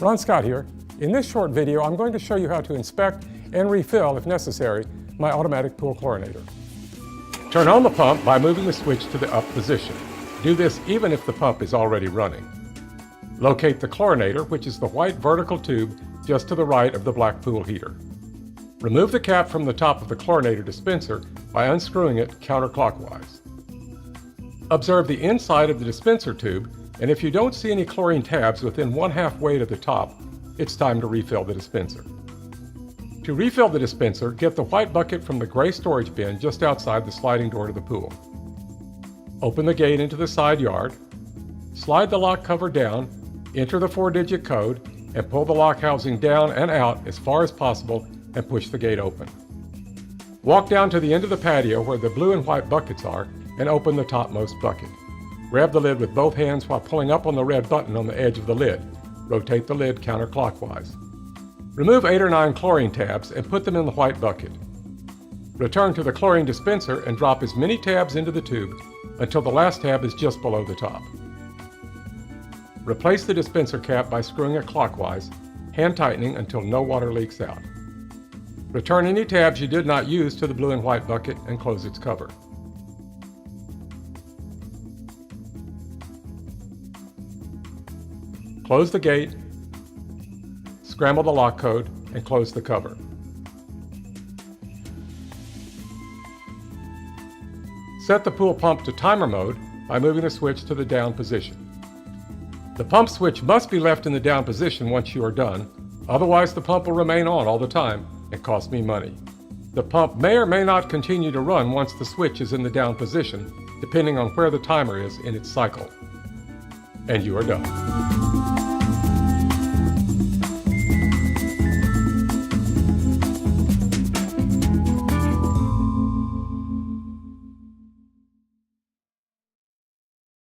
Glenn Scott here. In this short video, I'm going to show you how to inspect and refill, if necessary, my automatic pool chlorinator. Turn on the pump by moving the switch to the up position. Do this even if the pump is already running. Locate the chlorinator, which is the white vertical tube just to the right of the black pool heater. Remove the cap from the top of the chlorinator dispenser by unscrewing it counterclockwise. Observe the inside of the dispenser tube, and if you don't see any chlorine tabs within 1/2 weight at the top, it's time to refill the dispenser. To refill the dispenser, get the white bucket from the gray storage bin just outside the sliding door to the pool. Open the gate into the side yard, slide the lock cover down, enter the 4-digit code, and pull the lock housing down and out as far as possible and push the gate open. Walk down to the end of the patio where the blue and white buckets are and open the topmost bucket. Grab the lid with both hands while pulling up on the red button on the edge of the lid. Rotate the lid counterclockwise. Remove 8 or 9 chlorine tabs and put them in the white bucket. Return to the chlorine dispenser and drop as many tabs into the tube until the last tab is just below the top. Replace the dispenser cap by screwing it clockwise, hand tightening until no water leaks out. Return any tabs you did not use to the blue and white bucket and close its cover. Close the gate, scramble the lock code, and close the cover. Set the pool pump to timer mode by moving the switch to the down position. The pump switch must be left in the down position once you are done, otherwise the pump will remain on all the time and cost me money. The pump may or may not continue to run once the switch is in the down position, depending on where the timer is in its cycle. And you are done.